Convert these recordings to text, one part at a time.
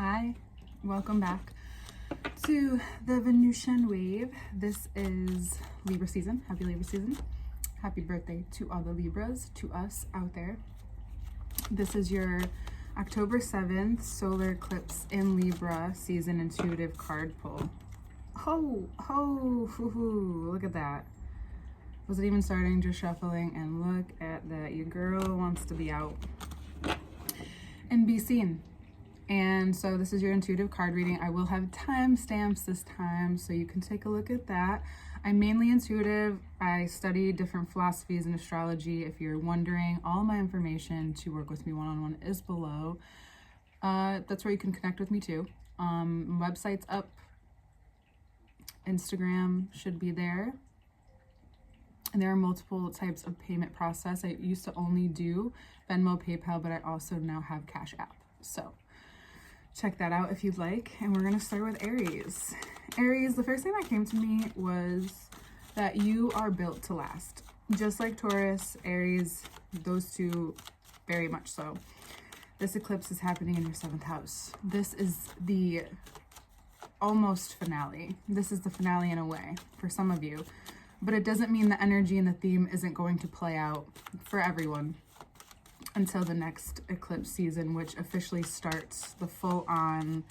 Hi, welcome back to the Venusian wave. This is Libra season. Happy Libra season. Happy birthday to all the Libras, to us out there. This is your October 7th solar eclipse in Libra season intuitive card pull. Look at that. Wasn't even starting, just shuffling, and look at that. Your girl wants to be out and be seen. And so this is your intuitive card reading. I will have timestamps this time, so you can take a look at that. I'm mainly intuitive. I study different philosophies in astrology. If you're wondering, all my information to work with me one-on-one is below. That's where you can connect with me too. Website's up. Instagram should be there. And there are multiple types of payment process. I used to only do Venmo, PayPal, but I also now have Cash App. So check that out if you'd like. And we're going to start with Aries. Aries, the first thing that came to me was that you are built to last. Just like Taurus, Aries, those two very much so. This eclipse is happening in your 7th house. This is the almost finale. This is the finale in a way for some of you. But it doesn't mean the energy and the theme isn't going to play out for everyone until the next eclipse season, which officially starts the full-on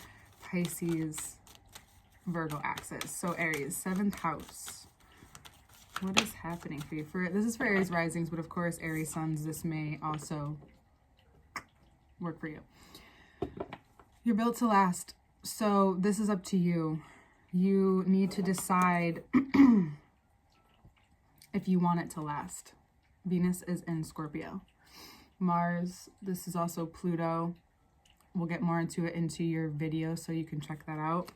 Pisces Virgo axis. So Aries, 7th house. What is happening for you? This is for Aries risings, but of course Aries suns, this may also work for you. You're built to last. So this is up to you. You need to decide if you want it to last. Venus is in Scorpio. Mars, this is also Pluto. We'll get more into it into your video, so you can check that out.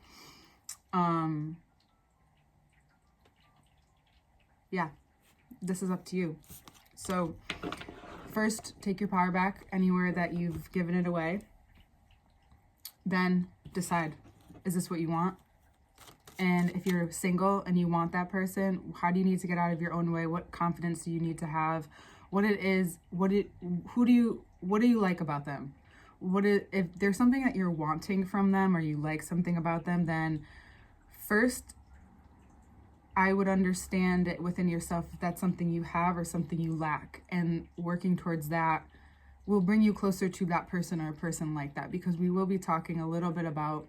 Yeah, this is up to you. So first, take your power back anywhere that you've given it away. Then decide, is this what you want? And if you're single and you want that person, how do you need to get out of your own way? What confidence do you need to have? What it is, what do you like about them? If there's something that you're wanting from them or you like something about them, then first I would understand it within yourself if that's something you have or something you lack, and working towards that will bring you closer to that person or a person like that, because we will be talking a little bit about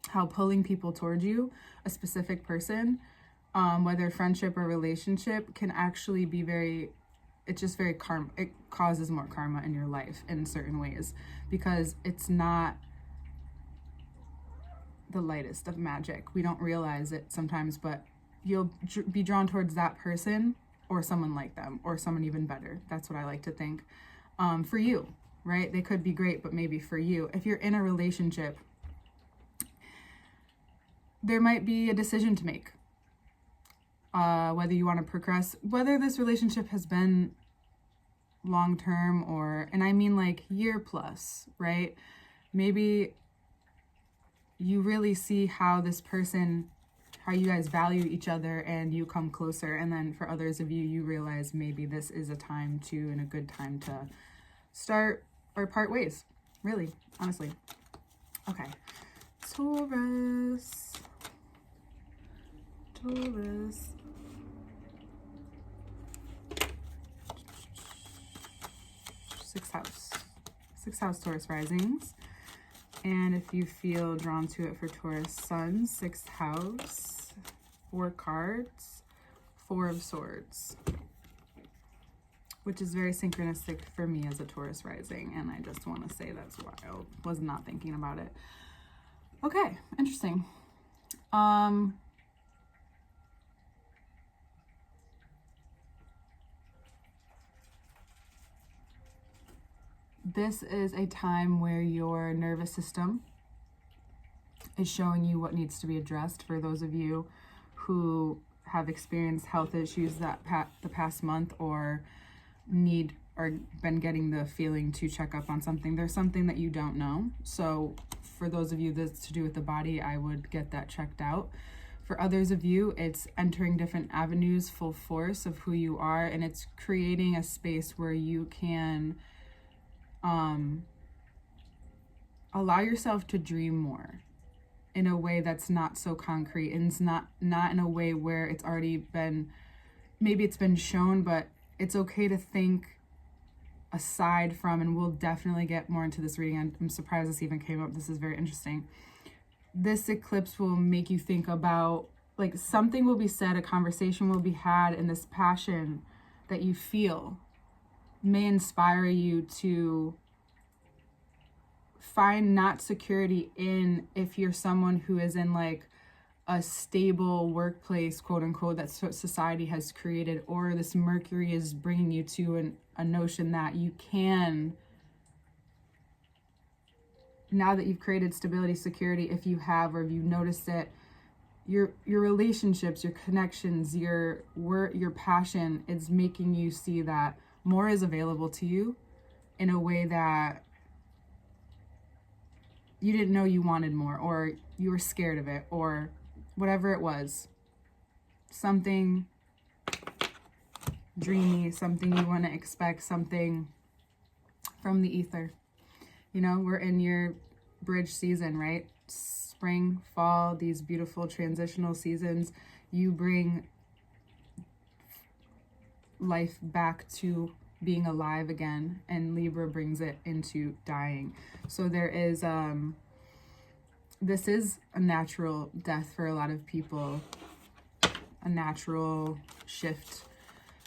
how pulling people towards you, a specific person, whether friendship or relationship, can actually be it's just very karma. It causes more karma in your life in certain ways, because it's not the lightest of magic. We don't realize it sometimes, but you'll be drawn towards that person or someone like them or someone even better. That's what I like to think. For you, right? They could be great, but maybe for you, if you're in a relationship, there might be a decision to make. Whether you want to progress, whether this relationship has been long-term and I mean like year plus, right? Maybe you really see how this person, how you guys value each other and you come closer. And then for others of you, you realize maybe this is a time and a good time to start or part ways, really, honestly. Okay, Taurus. 6th house Taurus risings. And if you feel drawn to it for Taurus sun, 6th house, 4 cards, 4 of Swords, which is very synchronistic for me as a Taurus rising. And I just want to say that's why I was not thinking about it. Okay, interesting. This is a time where your nervous system is showing you what needs to be addressed. For those of you who have experienced health issues the past month or been getting the feeling to check up on something, there's something that you don't know. So for those of you that's to do with the body, I would get that checked out. For others of you, it's entering different avenues full force of who you are, and it's creating a space where you can allow yourself to dream more in a way that's not so concrete, and it's not in a way where it's already been, maybe it's been shown, but it's okay to think aside from, and we'll definitely get more into this reading. I'm surprised this even came up. This is very interesting. This eclipse will make you think about, like, something will be said, a conversation will be had, and this passion that you feel may inspire you to find not security in, if you're someone who is in like a stable workplace, quote unquote, that society has created, or this Mercury is bringing you to a notion that you can, now that you've created stability, security, if you have, or if you noticed it, your relationships, your connections, your work, your passion is making you see that more is available to you in a way that you didn't know you wanted more, or you were scared of it, or whatever it was. Something dreamy, something you want to expect, something from the ether. You know, we're in your bridge season, right? Spring, fall, these beautiful transitional seasons. You bring life back to being alive again, and Libra brings it into dying. So there is this is a natural death for a lot of people, a natural shift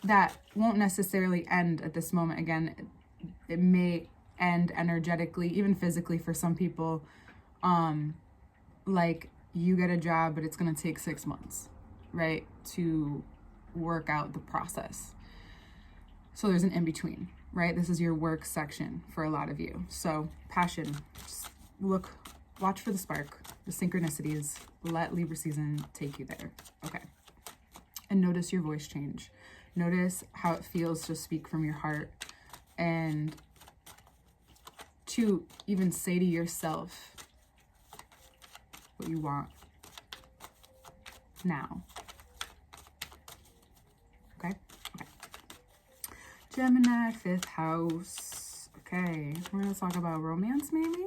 that won't necessarily end at this moment. Again, it may end energetically, even physically for some people. Like, you get a job, but it's going to take 6 months, right, to work out the process. So there's an in-between, right? This is your work section for a lot of you. So passion, just watch for the spark, the synchronicities. Let Libra season take you there. Okay. And notice your voice change. Notice how it feels to speak from your heart, and to even say to yourself what you want now. Okay? Okay. Gemini, 5th house. Okay, we're going to talk about romance, maybe.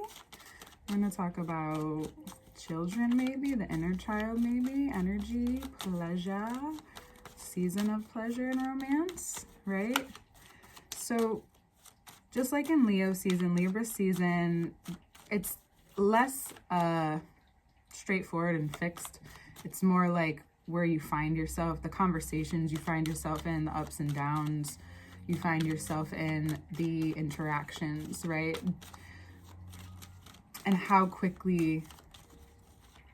We're going to talk about children, maybe. The inner child, maybe. Energy, pleasure. Season of pleasure and romance, right? So, just like in Leo season, Libra season, it's less straightforward and fixed. It's more like where you find yourself, the conversations you find yourself in, the ups and downs you find yourself in, the interactions, right? And how quickly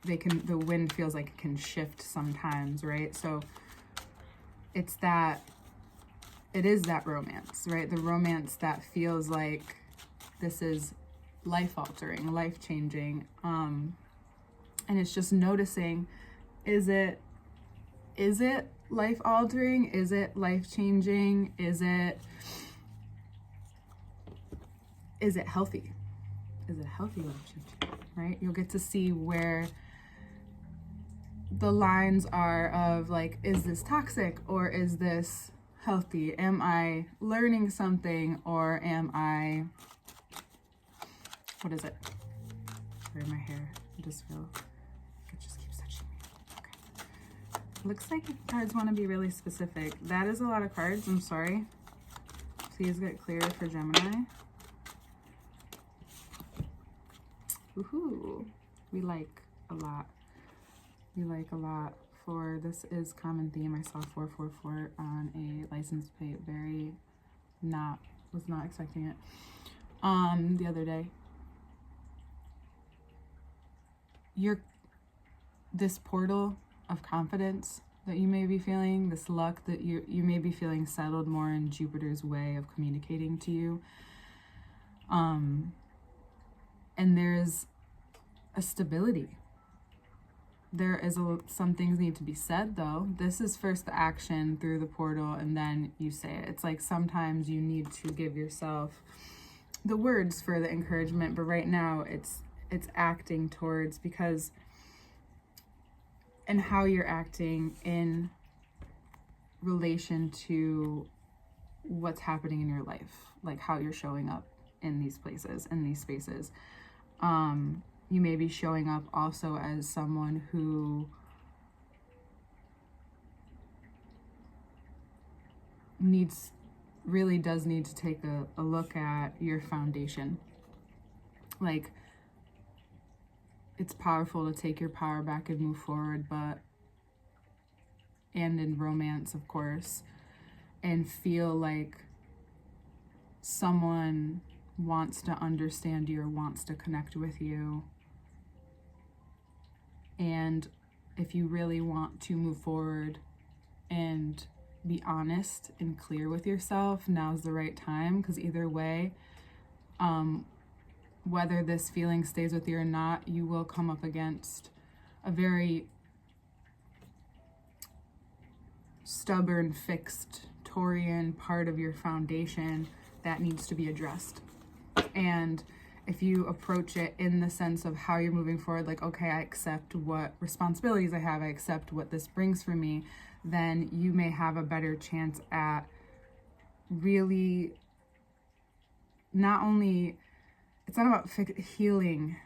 the wind feels like it can shift sometimes, right? So it is that romance, right? The romance that feels like this is life-altering, life-changing. And it's just noticing, is it life-altering? Is it life-changing? Is it healthy? Is it healthy life-changing, right? You'll get to see where the lines are of, like, is this toxic or is this healthy? Am I learning something, or am I, what is it? Sorry, my hair, I just feel it just keeps touching me. Okay. Looks like cards want to be really specific. That is a lot of cards. I'm sorry. Please get clear for Gemini. Woohoo! We like a lot. We like a lot. For this is common theme. I saw 444 on a license plate. Was not expecting it. The other day. This portal of confidence that you may be feeling, this luck that you may be feeling settled more in Jupiter's way of communicating to you. And there's a stability. There is some things need to be said, though. This is first the action through the portal, and then you say it. It's like sometimes you need to give yourself the words for the encouragement, but right now it's acting towards, because, and how you're acting in relation to what's happening in your life, like how you're showing up in these places, in these spaces. You may be showing up also as someone who really does need to take a look at your foundation. Like, it's powerful to take your power back and move forward, and in romance, of course, and feel like someone wants to understand you or wants to connect with you. And if you really want to move forward and be honest and clear with yourself, now's the right time, because either way, whether this feeling stays with you or not, you will come up against a very stubborn, fixed Taurian part of your foundation that needs to be addressed. And if you approach it in the sense of how you're moving forward, like, okay, I accept what responsibilities I have, I accept what this brings for me, then you may have a better chance at really not only, it's not about healing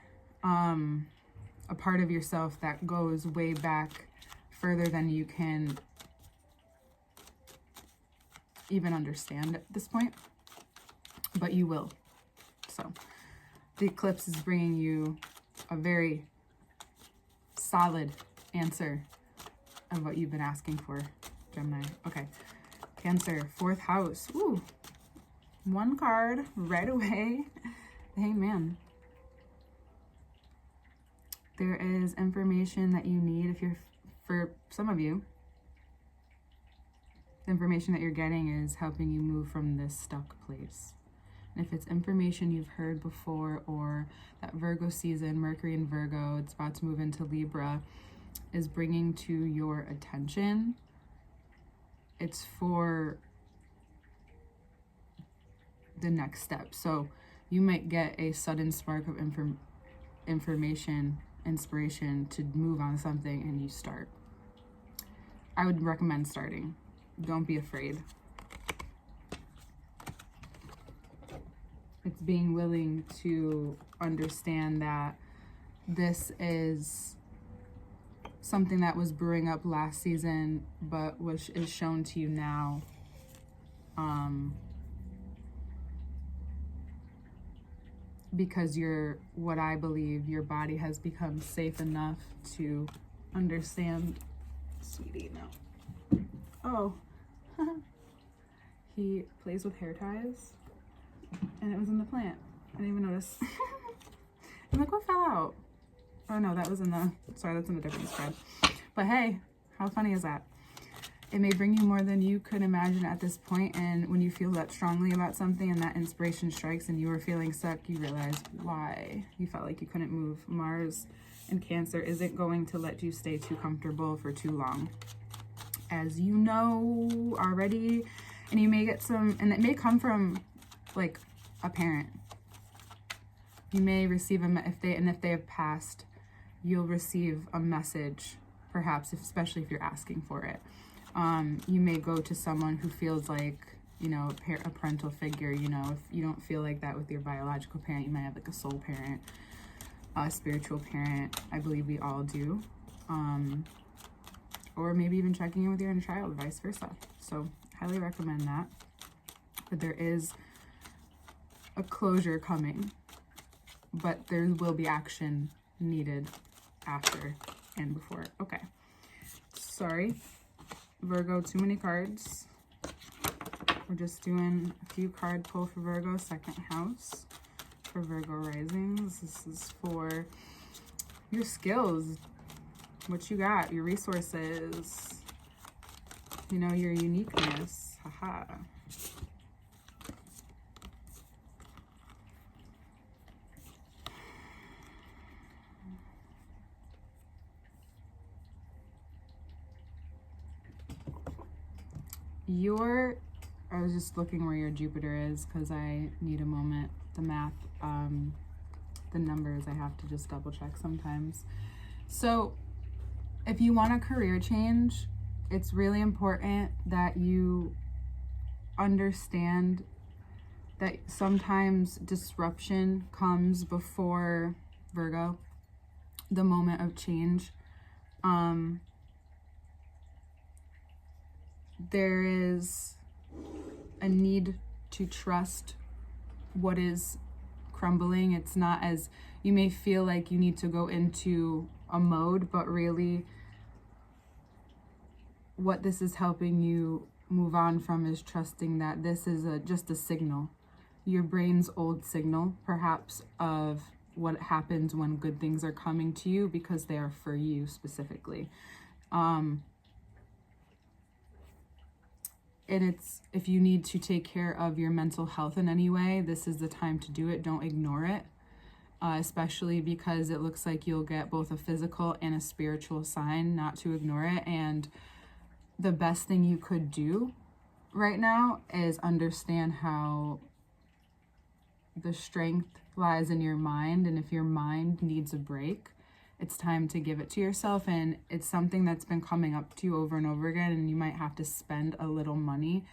a part of yourself that goes way back further than you can even understand at this point, but you will. So the eclipse is bringing you a very solid answer of what you've been asking for, Gemini. Okay, Cancer, 4th house. Ooh, one card right away. The Hanged Man. There is information that you need. For some of you, the information that you're getting is helping you move from this stuck place. And if it's information you've heard before, or that Virgo season, Mercury in Virgo, it's about to move into Libra, is bringing to your attention, it's for the next step. So you might get a sudden spark of information, inspiration to move on something, and you start. I would recommend starting. Don't be afraid. It's being willing to understand that this is something that was brewing up last season, but is shown to you now. Because what I believe, your body has become safe enough to understand. Sweetie, no. Oh, he plays with hair ties, and it was in the plant. I didn't even notice. I'm like, what fell out? Oh no, that was sorry, that's in a different spread. But hey, how funny is that? It may bring you more than you could imagine at this point, and when you feel that strongly about something and that inspiration strikes and you are feeling stuck, you realize why you felt like you couldn't move. Mars in Cancer isn't going to let you stay too comfortable for too long, as you know already. And you may get and it may come from like a parent. You may receive if they have passed, you'll receive a message, perhaps, especially if you're asking for it. You may go to someone who feels like, a parental figure. If you don't feel like that with your biological parent, you might have like a soul parent, a spiritual parent. I believe we all do. Or maybe even checking in with your inner child, vice versa. So highly recommend that. But there is a closure coming, but there will be action needed after and before. Okay. Sorry, Virgo, too many cards. We're just doing a few card pull for Virgo, 2nd house for Virgo risings. This is for your skills, what you got, your resources, your uniqueness. Haha. I was just looking where your Jupiter is because I need a moment. The math, the numbers, I have to just double check sometimes. So if you want a career change, it's really important that you understand that sometimes disruption comes before, Virgo, the moment of change. There is a need to trust what is crumbling. It's not as, you may feel like you need to go into a mode, but really what this is helping you move on from is trusting that this is just a signal, your brain's old signal, perhaps, of what happens when good things are coming to you because they are for you specifically. And it's, if you need to take care of your mental health in any way, this is the time to do it. Don't ignore it, especially because it looks like you'll get both a physical and a spiritual sign not to ignore it. And the best thing you could do right now is understand how the strength lies in your mind. And if your mind needs a break, it's time to give it to yourself. And it's something that's been coming up to you over and over again, and you might have to spend a little money.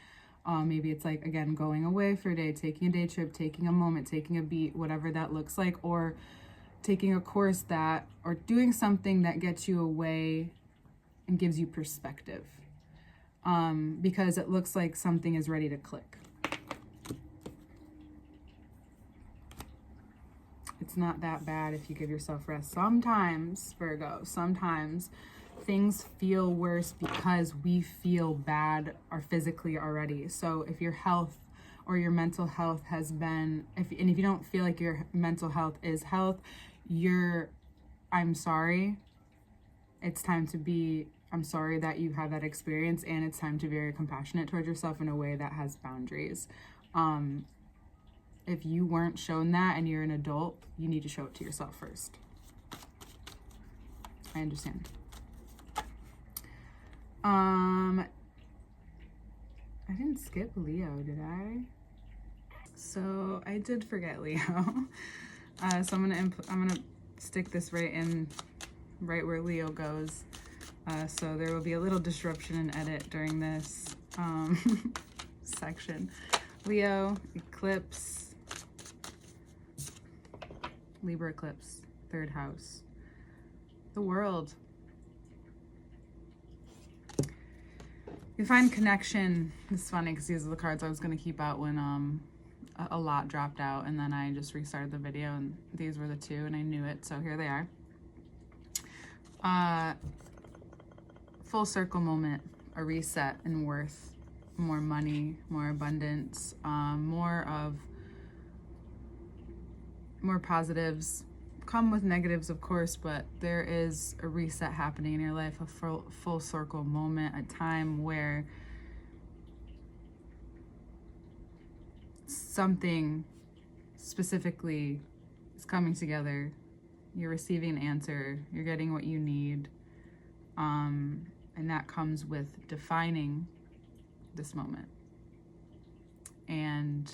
Maybe it's like, again, going away for a day, taking a day trip, taking a moment, taking a beat, whatever that looks like, or taking a course that, or doing something that gets you away and gives you perspective. Because it looks like something is ready to click. It's not that bad if you give yourself rest. Sometimes, Virgo, sometimes things feel worse because we feel bad or physically already. So if your health or your mental health has been, if you don't feel like your mental health is health, I'm sorry. It's time to be, I'm sorry that you had that experience, and it's time to be very compassionate towards yourself in a way that has boundaries. If you weren't shown that and you're an adult, you need to show it to yourself first. I understand. I didn't skip Leo, did I? So I did forget Leo. So I'm gonna stick this right where Leo goes. So there will be a little disruption and edit during this section. Leo, Eclipse, Libra eclipse, 3rd house. The World. You find connection. It's funny because these are the cards I was going to keep out when a lot dropped out, and then I just restarted the video, and these were the two, and I knew it, so here they are. Full circle moment, a reset in worth, more money, more abundance, more positives. Come with negatives, of course, but there is a reset happening in your life, a full circle moment, a time where something specifically is coming together. You're receiving an answer, you're getting what you need, and that comes with defining this moment and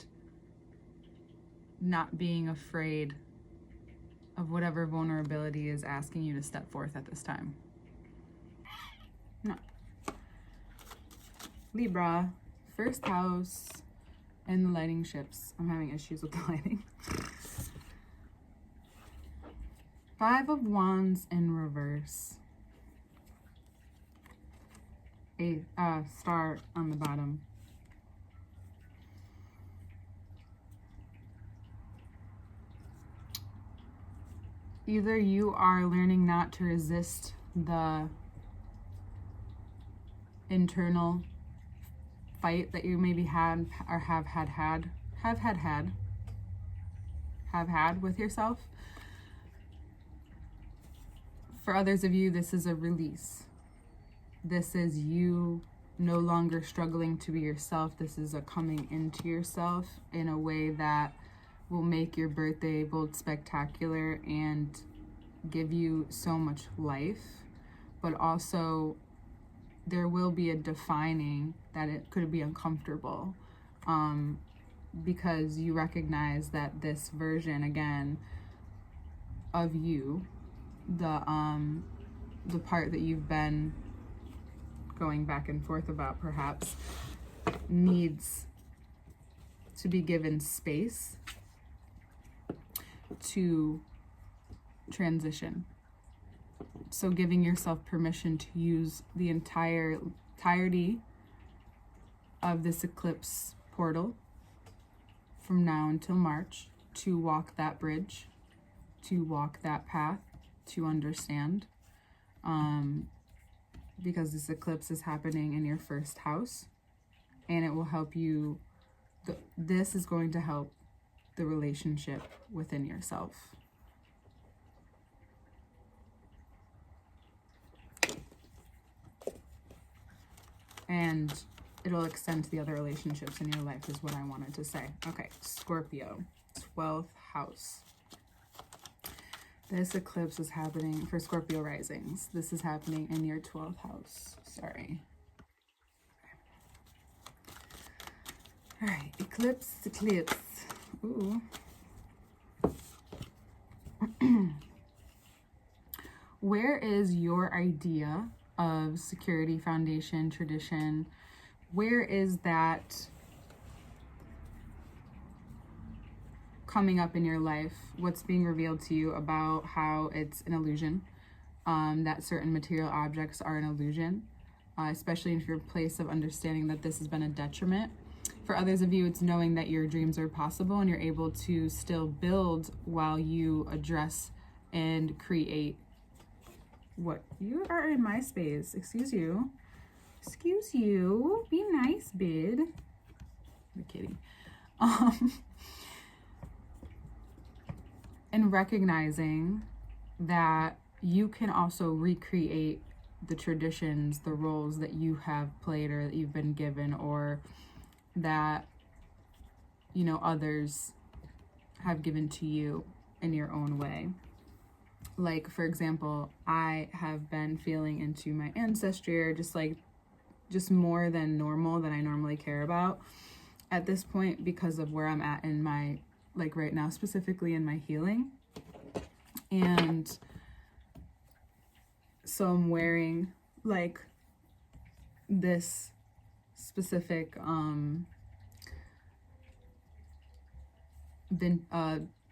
not being afraid of whatever vulnerability is asking you to step forth at this time. No. Libra, 1st house, and the lighting ships. I'm having issues with the lighting. 5 of Wands in reverse. A star on the bottom. Either you are learning not to resist the internal fight that you maybe had or have had with yourself. For others of you, this is a release. This is you no longer struggling to be yourself. This is a coming into yourself in a way that will make your birthday both spectacular and give you so much life, but also there will be a defining that it could be uncomfortable, because you recognize that this version again of you, the part that you've been going back and forth about perhaps, needs to be given space to transition. So giving yourself permission to use the entirety of this eclipse portal from now until March to walk that bridge, to walk that path, to understand. Because this eclipse is happening in your first house, and it will help you. This is going to help the relationship within yourself. And it'll extend to the other relationships in your life is what I wanted to say. Okay, Scorpio, 12th house. This eclipse is happening for Scorpio risings. This is happening in your 12th house. Sorry. All right, eclipse. Ooh. Where is your idea of security, foundation, tradition? Where is that coming up in your life? What's being revealed to you about how it's an illusion, that certain material objects are an illusion, especially in your place of understanding that this has been a detriment. For others of you, it's knowing that your dreams are possible and you're able to still build while you address and create. What? You are in my space. Excuse you. Excuse you. Be nice, bid. I'm kidding. And recognizing that you can also recreate the traditions, the roles that you have played or that you've been given, or that, you know, others have given to you in your own way. Like, for example, I have been feeling into my ancestry, or just more than normal than I normally care about at this point, because of where I'm at in my, like right now, specifically in my healing. And so I'm wearing like this specific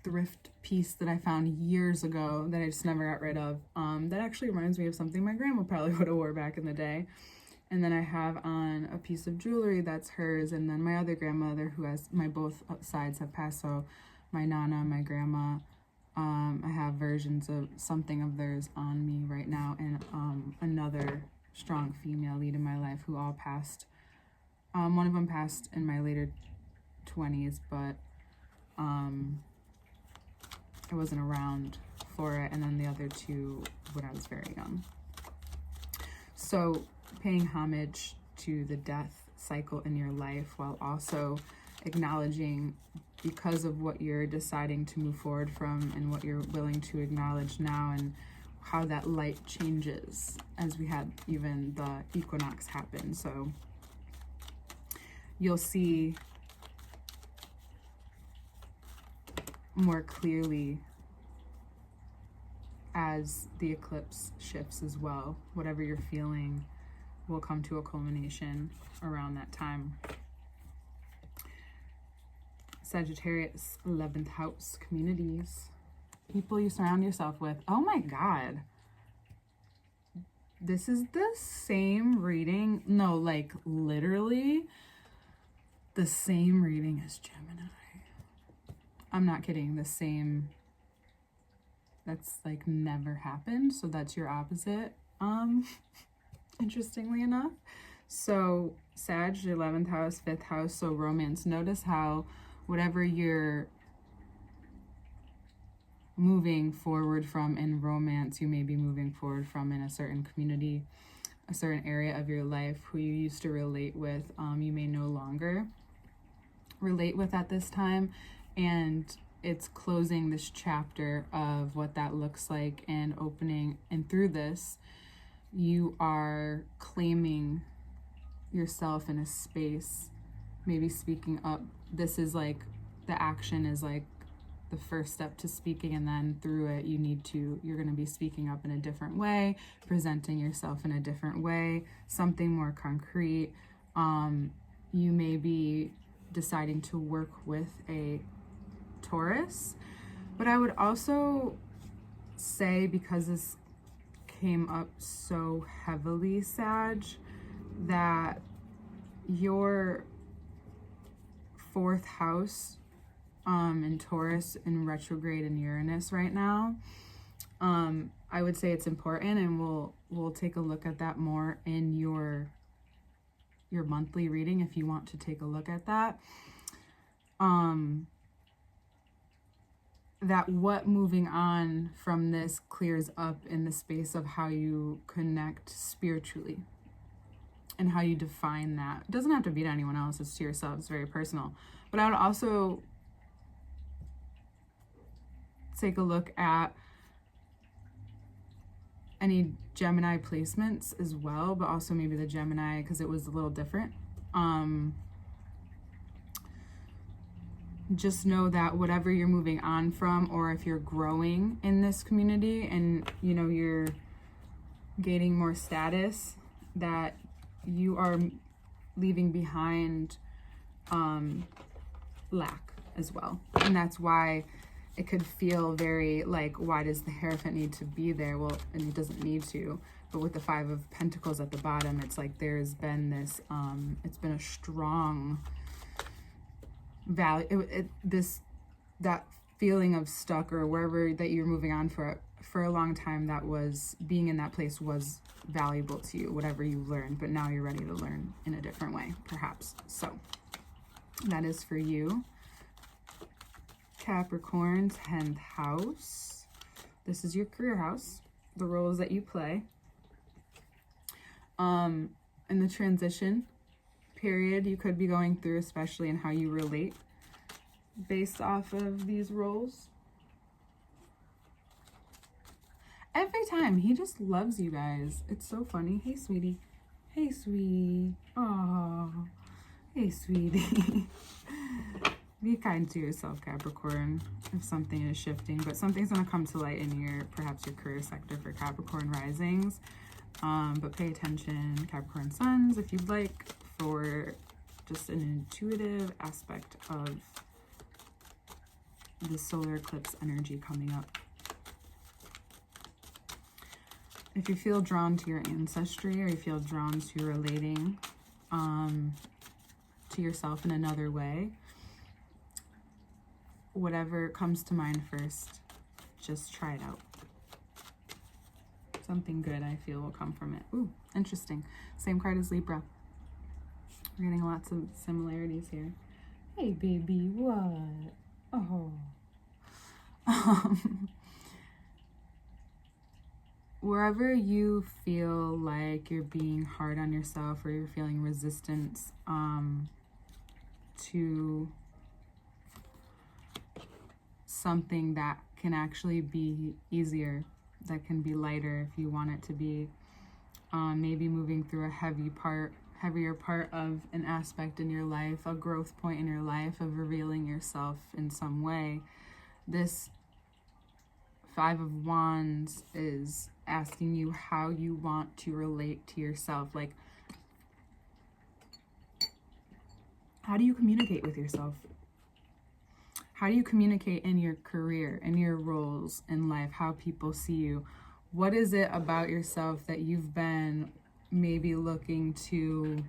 thrift piece that I found years ago that I just never got rid of, that actually reminds me of something my grandma probably would have wore back in the day. And then I have on a piece of jewelry that's hers, and then my other grandmother, who has, my both sides have passed, so my nana, my grandma, I have versions of something of theirs on me right now, and another strong female lead in my life who all passed. One of them passed in my later 20s, but I wasn't around for it, and then the other two when I was very young. So paying homage to the death cycle in your life, while also acknowledging, because of what you're deciding to move forward from and what you're willing to acknowledge now, and how that light changes as we had even the equinox happen. So you'll see more clearly as the eclipse shifts as well. Whatever you're feeling will come to a culmination around that time. Sagittarius, 11th house, communities, people you surround yourself with. Oh my God. This is the same reading. No, like literally the same reading as Gemini. I'm not kidding. The same. That's like never happened. So that's your opposite. Interestingly enough. So Sag, 11th house, 5th house. So romance. Notice how whatever you're moving forward from in romance, you may be moving forward from in a certain community, a certain area of your life. Who you used to relate with, you may no longer relate with at this time. And it's closing this chapter of what that looks like and opening. And through this, you are claiming yourself in a space, maybe speaking up. This is like, the action is like the first step to speaking, and then through it you're going to be speaking up in a different way, presenting yourself in a different way, something more concrete. You may be deciding to work with a Taurus. But I would also say, because this came up so heavily, Sag, that your 4th house in Taurus in retrograde in Uranus right now, I would say it's important, and we'll take a look at that more in your monthly reading if you want to take a look at that. That what moving on from this clears up in the space of how you connect spiritually and how you define that. It doesn't have to be to anyone else, it's to yourself, it's very personal. But I would also take a look at any Gemini placements as well, but also maybe the Gemini, because it was a little different. Just know that whatever you're moving on from, or if you're growing in this community and, you know, you're gaining more status, that you are leaving behind lack as well. And that's why it could feel very like, why does the Hierophant need to be there? Well, and it doesn't need to. But with the 5 of Pentacles at the bottom, it's like there's been this, it's been a strong value, that feeling of stuck, or wherever that you're moving on for a long time, that was being in that place was valuable to you, whatever you learned, but now you're ready to learn in a different way, perhaps. So that is for you, Capricorn, 10th house. This is your career house, the roles that you play. In the transition period you could be going through, especially in how you relate based off of these roles. Every time, he just loves you guys. It's so funny. Hey, sweetie. Hey, sweetie. Oh, hey, sweetie. Be kind to yourself, Capricorn, if something is shifting. But something's going to come to light in perhaps your career sector for Capricorn risings. But pay attention, Capricorn suns, if you'd like, for just an intuitive aspect of the solar eclipse energy coming up. If you feel drawn to your ancestry, or you feel drawn to relating to yourself in another way, whatever comes to mind first, just try it out. Something good, I feel, will come from it. Ooh, interesting. Same card as Libra. We're getting lots of similarities here. Hey, baby, what? Oh. Wherever you feel like you're being hard on yourself, or you're feeling resistance to something that can actually be easier, that can be lighter if you want it to be, maybe moving through a heavier part of an aspect in your life, a growth point in your life of revealing yourself in some way. This 5 of Wands is asking you how you want to relate to yourself. Like, how do you communicate with yourself? How do you communicate in your career, in your roles in life, how people see you? What is it about yourself that you've been maybe looking to...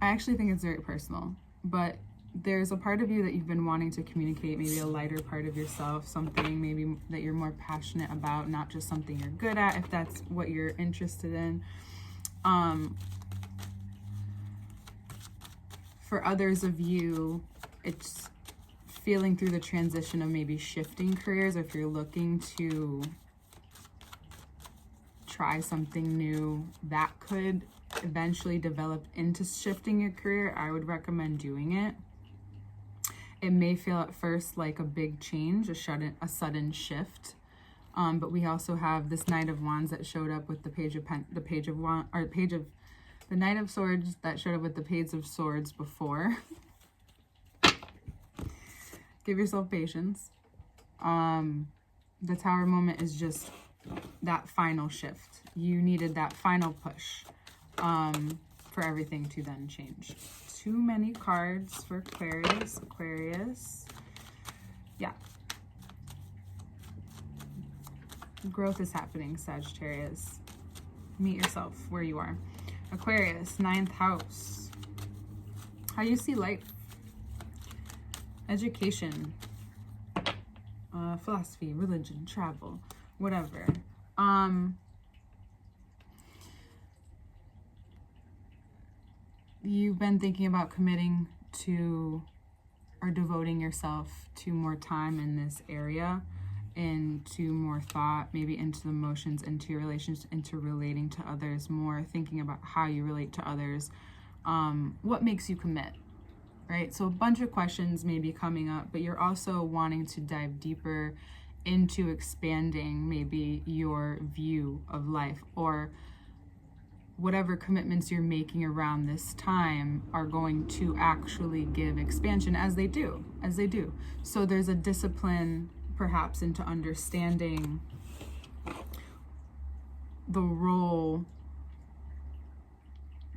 I actually think it's very personal, but there's a part of you that you've been wanting to communicate, maybe a lighter part of yourself, something maybe that you're more passionate about, not just something you're good at, if that's what you're interested in. For others of you, it's feeling through the transition of maybe shifting careers, or if you're looking to try something new that could eventually develop into shifting your career, I would recommend doing it. It may feel at first like a big change, a sudden shift, but we also have this Knight of Wands that showed up with the the Knight of Swords that showed up with the Page of Swords before. Give yourself patience. The Tower moment is just that final shift. You needed that final push for everything to then change. too many cards for Aquarius. Yeah. Growth is happening, Sagittarius. Meet yourself where you are. Aquarius, 9th house. How you see life. Education. Philosophy, religion, travel, whatever. You've been thinking about committing to or devoting yourself to more time in this area, into more thought, maybe into the emotions, into your relations, into relating to others more, thinking about how you relate to others, what makes you commit, right? So a bunch of questions may be coming up, but you're also wanting to dive deeper into expanding maybe your view of life, or whatever commitments you're making around this time are going to actually give expansion, as they do. So there's a discipline perhaps into understanding the role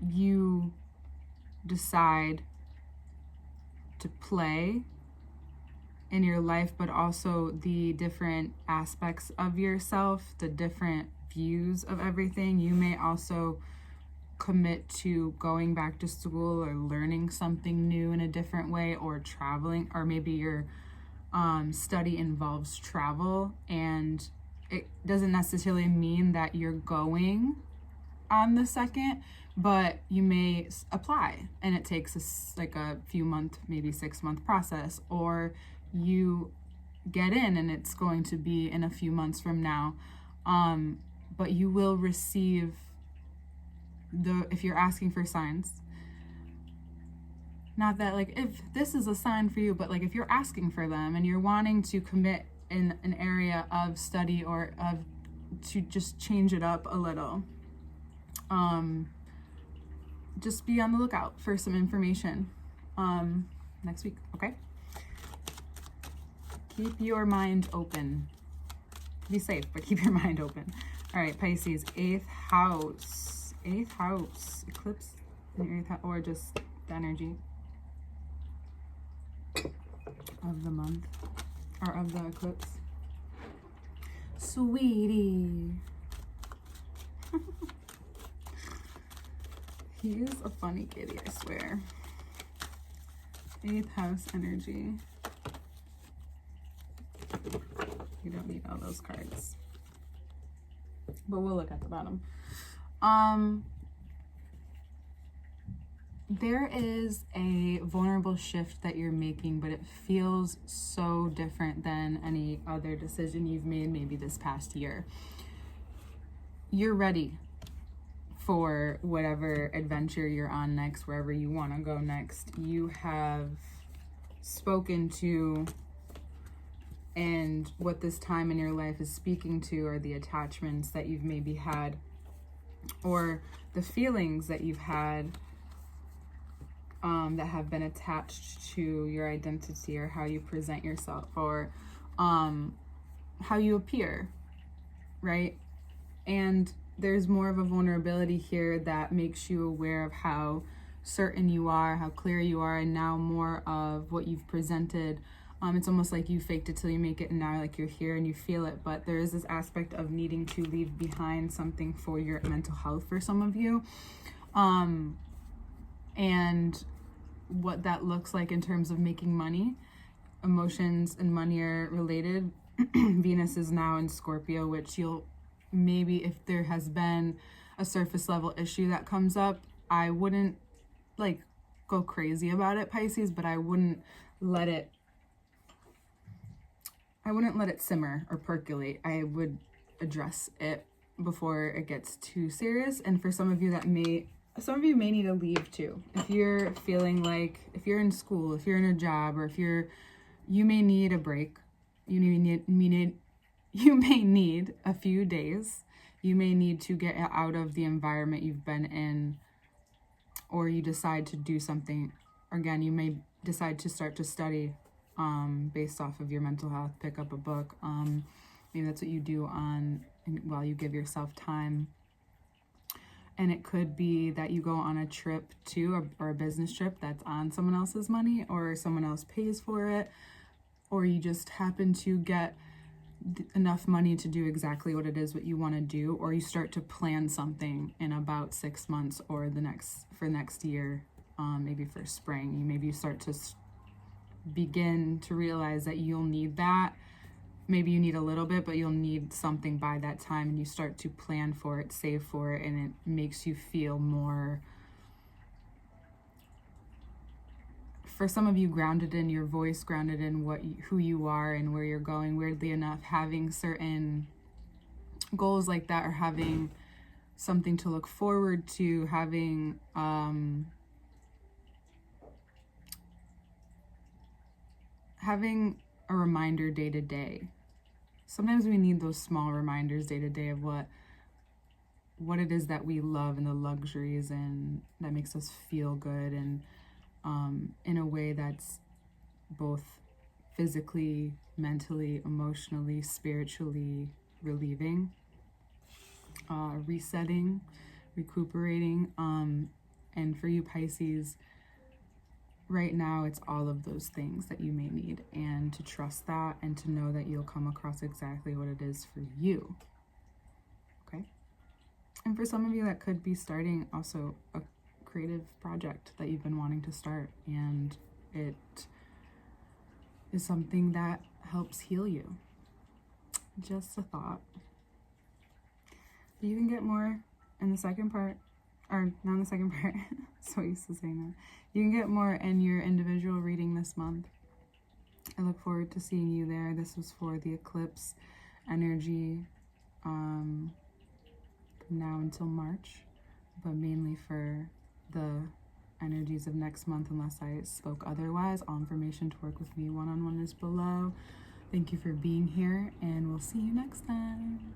you decide to play in your life, but also the different aspects of yourself, the different views of everything. You may also commit to going back to school or learning something new in a different way, or traveling, or maybe your study involves travel, and it doesn't necessarily mean that you're going on the 2nd, but you may apply and it takes a few month, maybe 6-month process, or you get in and it's going to be in a few months from now, but you will receive if you're asking for signs, not that like if this is a sign for you, but like if you're asking for them and you're wanting to commit in an area of study or to just change it up a little, just be on the lookout for some information next week, okay? Keep your mind open. Be safe, but keep your mind open. All right, Pisces, 8th house. 8th house, eclipse in your 8th house, or just the energy of the month, or of the eclipse. Sweetie. He is a funny kitty, I swear. 8th house energy. You don't need all those cards, but we'll look at the bottom. There is a vulnerable shift that you're making, but it feels so different than any other decision you've made maybe this past year. You're ready for whatever adventure you're on next, wherever you want to go next. You have spoken to, and what this time in your life is speaking to are the attachments that you've maybe had, or the feelings that you've had that have been attached to your identity, or how you present yourself, or how you appear, right? And there's more of a vulnerability here that makes you aware of how certain you are, how clear you are, and now more of what you've presented. It's almost like you faked it till you make it, and now like you're here and you feel it, but there is this aspect of needing to leave behind something for your mental health for some of you. And what that looks like in terms of making money. Emotions and money are related. Venus is now in Scorpio, which you'll maybe, if there has been a surface level issue that comes up, I wouldn't like go crazy about it, Pisces, but I wouldn't let it simmer or percolate. I would address it before it gets too serious. And for some of you you may need to leave too. If you're feeling like, if you're in school, if you're in a job, or if you may need a break. You may need a few days. You may need to get out of the environment you've been in, or you decide to do something. Again, you may decide to start to study based off of your mental health, pick up a book. Maybe that's what you do while you give yourself time. And it could be that you go on a trip too, or a business trip that's on someone else's money, or someone else pays for it, or you just happen to get enough money to do exactly what it is what you want to do, or you start to plan something in about 6 months or for next year, maybe for spring. Maybe you start to begin to realize that you'll need that. Maybe you need a little bit, but you'll need something by that time, and you start to plan for it, save for it, and it makes you feel more, for some of you, grounded in your voice, grounded in who you are and where you're going. Weirdly enough, having certain goals like that, or having something to look forward to, having a reminder day to day. Sometimes we need those small reminders day to day of what it is that we love, and the luxuries, and that makes us feel good, and in a way that's both physically, mentally, emotionally, spiritually relieving, resetting, recuperating. And for you Pisces, right now it's all of those things that you may need, and to trust that, and to know that you'll come across exactly what it is for you. Okay? And for some of you, that could be starting also a creative project that you've been wanting to start, and it is something that helps heal you. Just a thought. You can get more in the second part, or not in the second part, so used to saying that. You can get more in your individual reading this month. I look forward to seeing you there. This was for the eclipse energy from now until March, but mainly for the energies of next month, unless I spoke otherwise. All information to work with me one-on-one is below. Thank you for being here, and we'll see you next time.